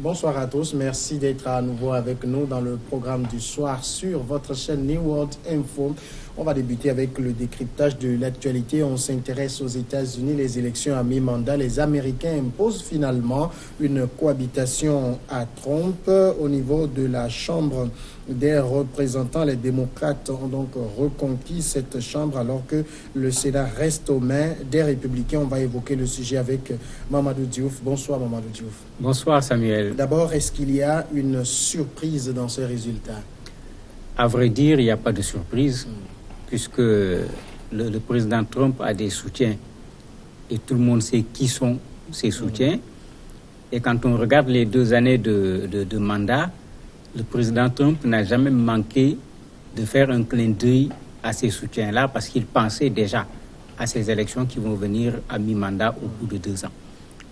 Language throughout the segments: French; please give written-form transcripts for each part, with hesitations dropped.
Bonsoir à tous, merci d'être à nouveau avec nous dans le programme du soir sur votre chaîne New World Info. On va débuter avec le décryptage de l'actualité. On s'intéresse aux États-Unis, les élections à mi-mandat. Les Américains imposent finalement une cohabitation à Trump au niveau de la Chambre des représentants. Les démocrates ont donc reconquis cette chambre alors que le Sénat reste aux mains des républicains. On va évoquer le sujet avec Mamadou Diouf. Bonsoir Mamadou Diouf. Bonsoir Samuel. D'abord, est-ce qu'il y a une surprise dans ces résultats? À vrai dire, il n'y a pas de surprise puisque le président Trump a des soutiens et tout le monde sait qui sont ses soutiens. Et quand on regarde les 2 années de mandat, le président Trump n'a jamais manqué de faire un clin d'œil à ces soutiens-là parce qu'il pensait déjà à ces élections qui vont venir à mi-mandat au bout de 2 ans.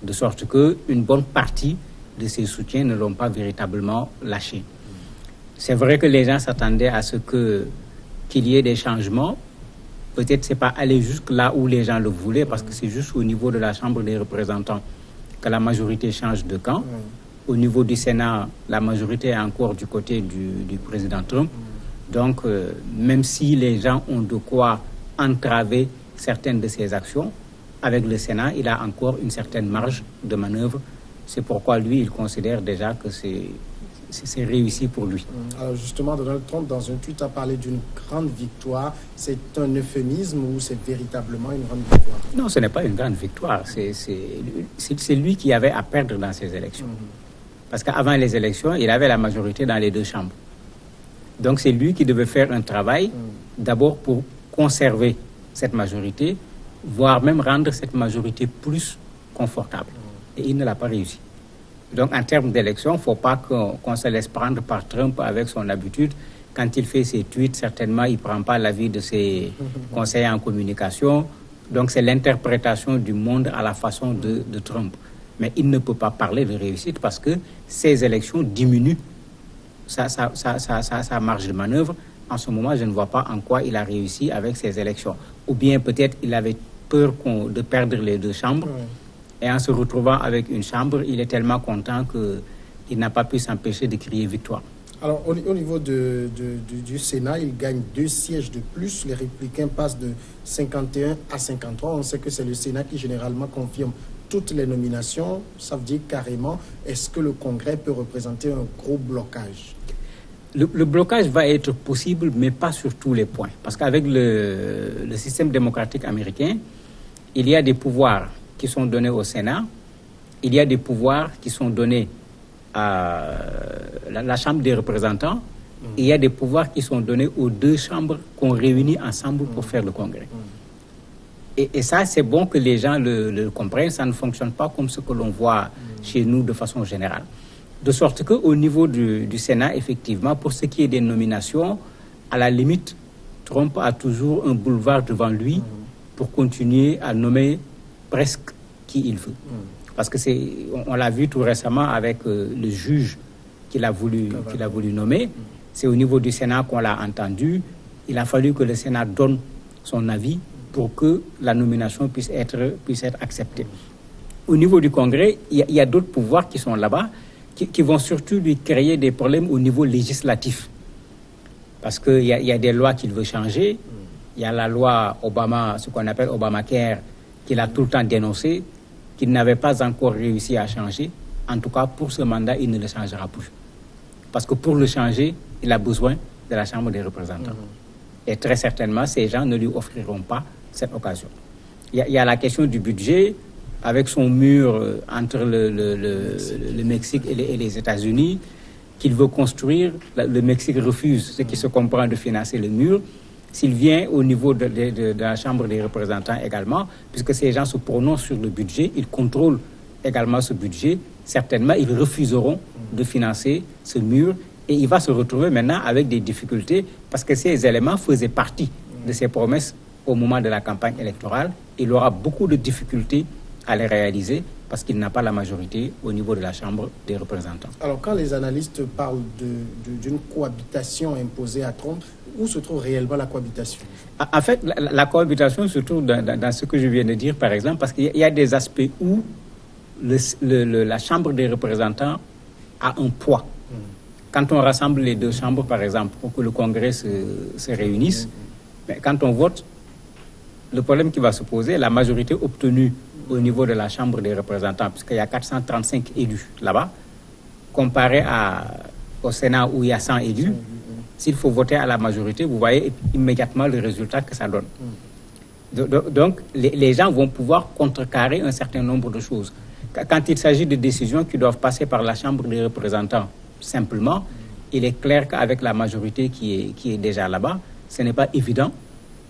De sorte qu'une bonne partie de ces soutiens ne l'ont pas véritablement lâché. C'est vrai que les gens s'attendaient à ce qu'il y ait des changements. Peut-être c'est pas aller jusque là où les gens le voulaient parce que c'est juste au niveau de la Chambre des représentants que la majorité change de camp. Au niveau du Sénat, la majorité est encore du côté du président Trump. Donc, même si les gens ont de quoi entraver certaines de ses actions, avec le Sénat, il a encore une certaine marge de manœuvre. C'est pourquoi lui, il considère déjà que c'est réussi pour lui. Alors justement, Donald Trump, dans un tweet, a parlé d'une grande victoire. C'est un euphémisme ou c'est véritablement une grande victoire? Non, ce n'est pas une grande victoire. C'est lui qui avait à perdre dans ces élections. Parce qu'avant les élections, il avait la majorité dans les 2 chambres. Donc c'est lui qui devait faire un travail, d'abord pour conserver cette majorité, voire même rendre cette majorité plus confortable. Et il ne l'a pas réussi. Donc en termes d'élection, il ne faut pas qu'on se laisse prendre par Trump avec son habitude. Quand il fait ses tweets, certainement, il ne prend pas l'avis de ses conseillers en communication. Donc c'est l'interprétation du monde à la façon de Trump. Mais il ne peut pas parler de réussite parce que ces élections diminuent sa marge de manœuvre. En ce moment, je ne vois pas en quoi il a réussi avec ces élections. Ou bien peut-être il avait peur de perdre les 2 chambres. Et en se retrouvant avec une chambre, il est tellement content qu'il n'a pas pu s'empêcher de crier victoire. Alors, au niveau du Sénat, il gagne 2 sièges de plus. Les républicains passent de 51 à 53. On sait que c'est le Sénat qui généralement confirme toutes les nominations. Ça veut dire carrément, est-ce que le Congrès peut représenter un gros blocage? Le blocage va être possible, mais pas sur tous les points. Parce qu'avec le système démocratique américain, il y a des pouvoirs qui sont donnés au Sénat, il y a des pouvoirs qui sont donnés à la Chambre des représentants, et il y a des pouvoirs qui sont donnés aux 2 chambres qu'on réunit ensemble pour faire le Congrès. Et ça, c'est bon que les gens le comprennent, ça ne fonctionne pas comme ce que l'on voit chez nous de façon générale. De sorte qu'au niveau du Sénat, effectivement, pour ce qui est des nominations, à la limite, Trump a toujours un boulevard devant lui pour continuer à nommer presque qui il veut. Parce que on l'a vu tout récemment avec le juge qu'il a voulu nommer. C'est au niveau du Sénat qu'on l'a entendu. Il a fallu que le Sénat donne son avis pour que la nomination puisse être acceptée. Au niveau du Congrès, il y a d'autres pouvoirs qui sont là-bas, qui vont surtout lui créer des problèmes au niveau législatif. Parce qu'il y a des lois qu'il veut changer. Il y a la loi Obama, ce qu'on appelle Obamacare, qu'il a tout le temps dénoncé, qu'il n'avait pas encore réussi à changer. En tout cas, pour ce mandat, il ne le changera plus. Parce que pour le changer, il a besoin de la Chambre des représentants. Et très certainement, ces gens ne lui offriront pas cette occasion. Il y a la question du budget, avec son mur entre le Mexique et les États-Unis, qu'il veut construire. Le Mexique refuse, ce qui se comprend, de financer le mur. S'il vient au niveau de la Chambre des représentants également, puisque ces gens se prononcent sur le budget, ils contrôlent également ce budget, certainement ils refuseront de financer ce mur et il va se retrouver maintenant avec des difficultés parce que ces éléments faisaient partie de ses promesses au moment de la campagne électorale. Il aura beaucoup de difficultés à les réaliser parce qu'il n'a pas la majorité au niveau de la Chambre des représentants. Alors, quand les analystes parlent d'une cohabitation imposée à Trump, où se trouve réellement la cohabitation? En fait, la cohabitation se trouve dans ce que je viens de dire, par exemple, parce qu'il y a des aspects où la Chambre des représentants a un poids. Quand on rassemble les deux chambres, par exemple, pour que le Congrès se réunisse, mais quand on vote, le problème qui va se poser, la majorité obtenue au niveau de la Chambre des représentants, puisqu'il y a 435 élus là-bas, comparé au Sénat où il y a 100 élus, s'il faut voter à la majorité, vous voyez immédiatement le résultat que ça donne. Donc, les gens vont pouvoir contrecarrer un certain nombre de choses. Quand il s'agit de décisions qui doivent passer par la Chambre des représentants, simplement, il est clair qu'avec la majorité qui est déjà là-bas, ce n'est pas évident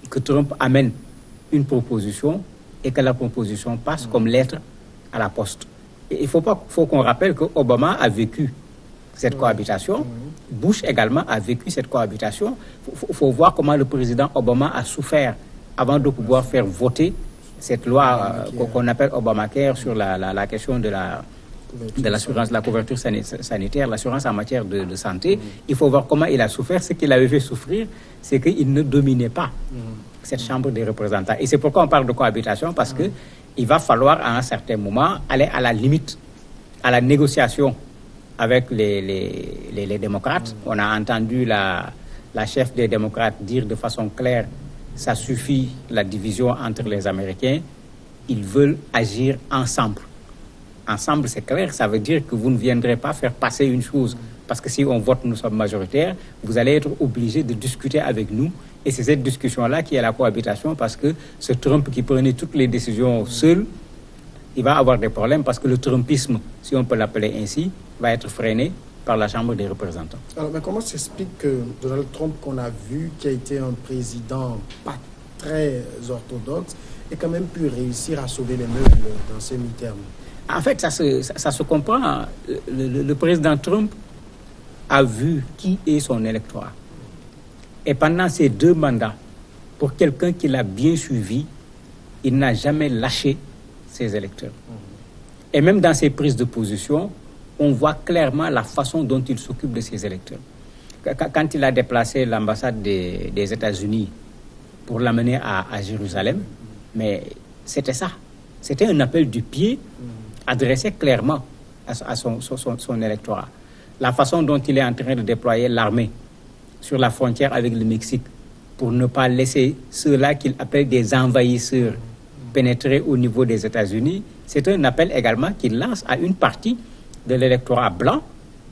que Trump amène une proposition et que la proposition passe comme lettre à la poste. Et il faut qu'on rappelle que Obama a vécu cette cohabitation. Bush également a vécu cette cohabitation. Il faut voir comment le président Obama a souffert avant de pouvoir faire voter cette loi qu'on appelle Obamacare sur la question de l'assurance, la couverture sanitaire, l'assurance en matière de santé. Il faut voir comment il a souffert. Ce qu'il avait fait souffrir, c'est qu'il ne dominait pas cette Chambre des représentants. Et c'est pourquoi on parle de cohabitation, parce qu'il va falloir à un certain moment aller à la limite, à la négociation avec les démocrates. On a entendu la chef des démocrates dire de façon claire, ça suffit la division entre les Américains, ils veulent agir ensemble. Ensemble, c'est clair, ça veut dire que vous ne viendrez pas faire passer une chose, parce que si on vote, nous sommes majoritaires, vous allez être obligés de discuter avec nous, et c'est cette discussion-là qui est la cohabitation, parce que ce Trump qui prenait toutes les décisions seul, il va avoir des problèmes, parce que le Trumpisme, si on peut l'appeler ainsi, va être freiné par la Chambre des représentants. Alors, mais comment s'explique que Donald Trump, qu'on a vu, qui a été un président pas très orthodoxe, ait quand même pu réussir à sauver les meubles dans ces mi-termes? En fait, ça se comprend. Le président Trump a vu qui est son électorat. Et pendant ces 2 mandats, pour quelqu'un qui l'a bien suivi, il n'a jamais lâché ses électeurs. Et même dans ses prises de position, on voit clairement la façon dont il s'occupe de ses électeurs. Quand il a déplacé l'ambassade des États-Unis pour l'amener à Jérusalem, mais c'était ça. C'était un appel du pied adressé clairement à son électorat. La façon dont il est en train de déployer l'armée sur la frontière avec le Mexique pour ne pas laisser ceux-là qu'il appelle des envahisseurs pénétrer au niveau des États-Unis, c'est un appel également qu'il lance à une partie de l'électorat blanc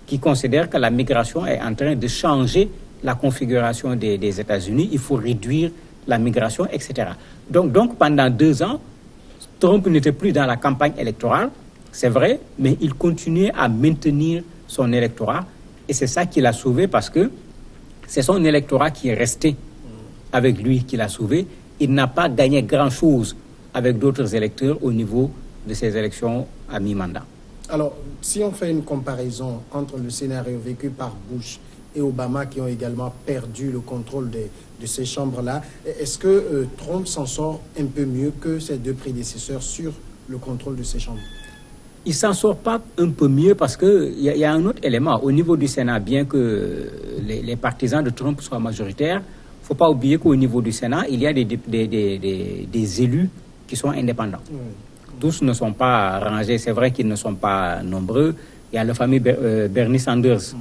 qui considère que la migration est en train de changer la configuration des États-Unis. Il faut réduire la migration, etc. Donc pendant 2 ans, Trump n'était plus dans la campagne électorale, c'est vrai, mais il continuait à maintenir son électorat. Et c'est ça qui l'a sauvé, parce que c'est son électorat qui est resté avec lui qui l'a sauvé. Il n'a pas gagné grand-chose avec d'autres électeurs au niveau de ces élections à mi-mandat. Alors, si on fait une comparaison entre le scénario vécu par Bush et Obama, qui ont également perdu le contrôle de ces chambres-là, est-ce que Trump s'en sort un peu mieux que ses 2 prédécesseurs sur le contrôle de ces chambres? Il ne s'en sort pas un peu mieux, parce qu'il y a un autre élément. Au niveau du Sénat, bien que les partisans de Trump soient majoritaires, il ne faut pas oublier qu'au niveau du Sénat, il y a des élus qui sont indépendants. Tous ne sont pas rangés, c'est vrai qu'ils ne sont pas nombreux. Il y a le fameux Bernie Sanders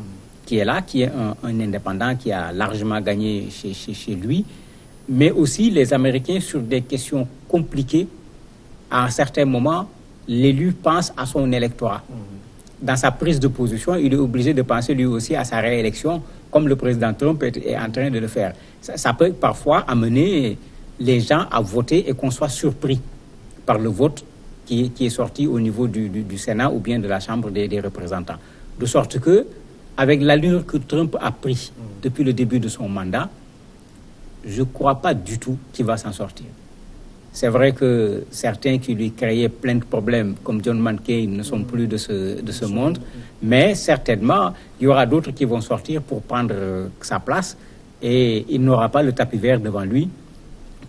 qui est là, qui est un indépendant qui a largement gagné chez lui. Mais aussi les Américains, sur des questions compliquées, à un certain moment, l'élu pense à son électorat. Dans sa prise de position, il est obligé de penser lui aussi à sa réélection, comme le président Trump est en train de le faire. Ça peut parfois amener les gens à voter et qu'on soit surpris par le vote qui est sorti au niveau du Sénat ou bien de la Chambre des représentants. De sorte que, avec l'allure que Trump a pris depuis le début de son mandat, je ne crois pas du tout qu'il va s'en sortir. C'est vrai que certains qui lui créaient plein de problèmes, comme John McCain, ne sont plus de ce monde, mais certainement, il y aura d'autres qui vont sortir pour prendre sa place, et il n'aura pas le tapis vert devant lui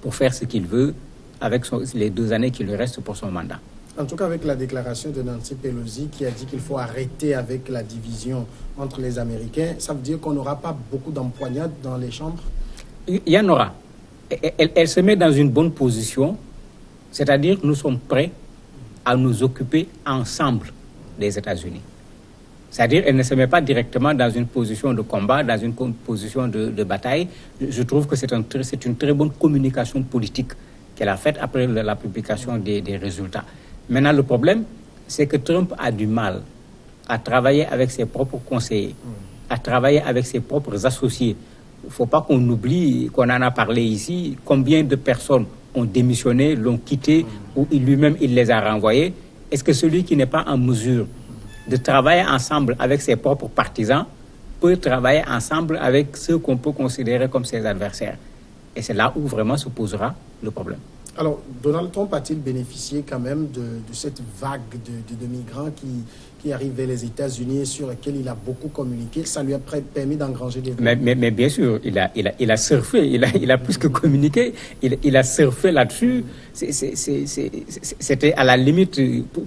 pour faire ce qu'il veut avec les 2 années qui lui restent pour son mandat. En tout cas, avec la déclaration de Nancy Pelosi qui a dit qu'il faut arrêter avec la division entre les Américains, ça veut dire qu'on n'aura pas beaucoup d'empoignades dans les chambres? Il y en aura. Elle se met dans une bonne position, c'est-à-dire que nous sommes prêts à nous occuper ensemble des États-Unis. C'est-à-dire, elle ne se met pas directement dans une position de combat, dans une position de bataille. Je trouve que c'est une très bonne communication politique qu'elle a faite après la publication des résultats. Maintenant, le problème, c'est que Trump a du mal à travailler avec ses propres conseillers, à travailler avec ses propres associés. Il ne faut pas qu'on oublie, qu'on en a parlé ici, combien de personnes ont démissionné, l'ont quitté, ou lui-même, il les a renvoyés. Est-ce que celui qui n'est pas en mesure de travailler ensemble avec ses propres partisans peut travailler ensemble avec ceux qu'on peut considérer comme ses adversaires? Et c'est là où vraiment se posera le problème. Alors, Donald Trump a-t-il bénéficié quand même de cette vague de migrants qui arrivent vers les États-Unis et sur lesquels il a beaucoup communiqué? Ça lui a permis d'engranger des voix. Mais bien sûr, il a surfé, il a plus que communiqué, il a surfé là-dessus. C'était à la limite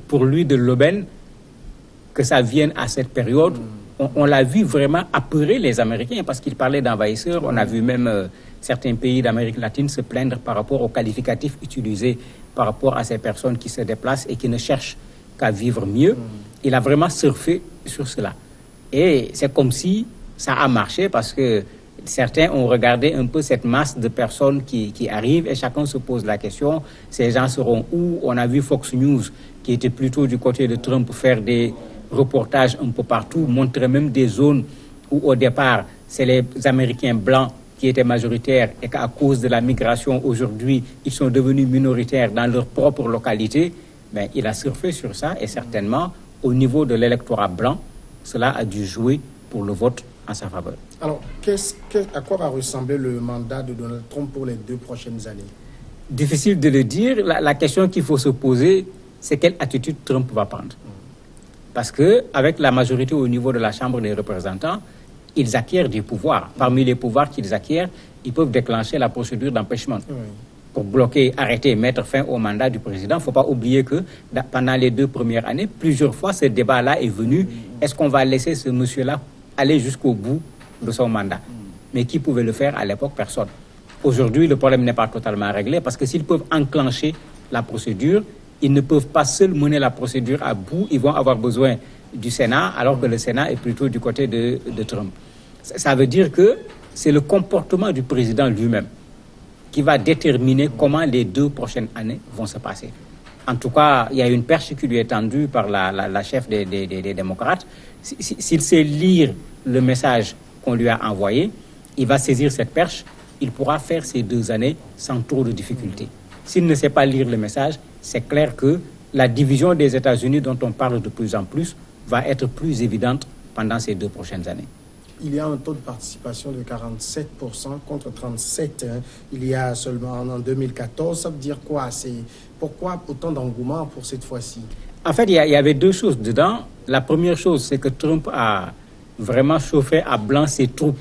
pour lui de l'aubaine que ça vienne à cette période. On l'a vu vraiment apeurer les Américains parce qu'il parlait d'envahisseurs. On a vu même certains pays d'Amérique latine se plaindre par rapport aux qualificatifs utilisés par rapport à ces personnes qui se déplacent et qui ne cherchent qu'à vivre mieux. Il a vraiment surfé sur cela. Et c'est comme si ça a marché parce que certains ont regardé un peu cette masse de personnes qui arrivent et chacun se pose la question, ces gens seront où? On a vu Fox News qui était plutôt du côté de Trump faire des reportages un peu partout, montrer même des zones où au départ c'est les Américains blancs qui étaient majoritaires et qu'à cause de la migration aujourd'hui ils sont devenus minoritaires dans leur propre localité. Mais il a surfé sur ça et certainement au niveau de l'électorat blanc, cela a dû jouer pour le vote en sa faveur. Alors, à quoi va ressembler le mandat de Donald Trump pour les 2 prochaines années? Difficile de le dire. La question qu'il faut se poser, c'est quelle attitude Trump va prendre. Parce qu'avec la majorité au niveau de la Chambre des représentants, ils acquièrent des pouvoirs. Parmi les pouvoirs qu'ils acquièrent, ils peuvent déclencher la procédure d'empêchement. Pour bloquer, arrêter, mettre fin au mandat du président. Il ne faut pas oublier que pendant les 2 premières années, plusieurs fois, ce débat-là est venu. Est-ce qu'on va laisser ce monsieur-là aller jusqu'au bout de son mandat? Mais qui pouvait le faire à l'époque? Personne. Aujourd'hui, le problème n'est pas totalement réglé parce que s'ils peuvent enclencher la procédure, ils ne peuvent pas seuls mener la procédure à bout. Ils vont avoir besoin du Sénat, alors que le Sénat est plutôt du côté de Trump. Ça veut dire que c'est le comportement du président lui-même qui va déterminer comment les 2 prochaines années vont se passer. En tout cas, il y a une perche qui lui est tendue par la chef des démocrates. S'il sait lire le message qu'on lui a envoyé, il va saisir cette perche, il pourra faire ces 2 années sans trop de difficultés. S'il ne sait pas lire le message, c'est clair que la division des États-Unis dont on parle de plus en plus va être plus évidente pendant ces 2 prochaines années. Il y a un taux de participation de 47% contre 37%. Il y a seulement en 2014. Ça veut dire quoi? Pourquoi autant d'engouement pour cette fois-ci? En fait, il y avait 2 choses dedans. La première chose, c'est que Trump a vraiment chauffé à blanc ses troupes.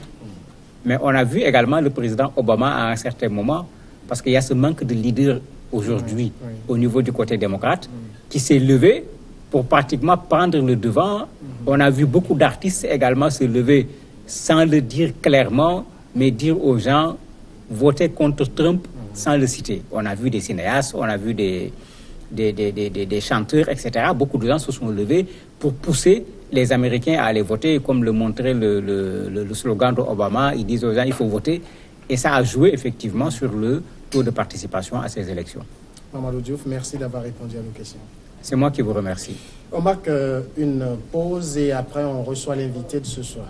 Mais on a vu également le président Obama à un certain moment, parce qu'il y a ce manque de leader aujourd'hui au niveau du côté démocrate, qui s'est levé pour pratiquement prendre le devant. On a vu beaucoup d'artistes également se lever sans le dire clairement, mais dire aux gens, votez contre Trump sans le citer. On a vu des cinéastes, on a vu des chanteurs, etc. Beaucoup de gens se sont levés pour pousser les Américains à aller voter, comme le montrait le slogan d'Obama. Ils disent aux gens, il faut voter. Et ça a joué effectivement sur le taux de participation à ces élections. Mamadou Diouf, merci d'avoir répondu à nos questions. C'est moi qui vous remercie. On marque une pause et après on reçoit l'invité de ce soir.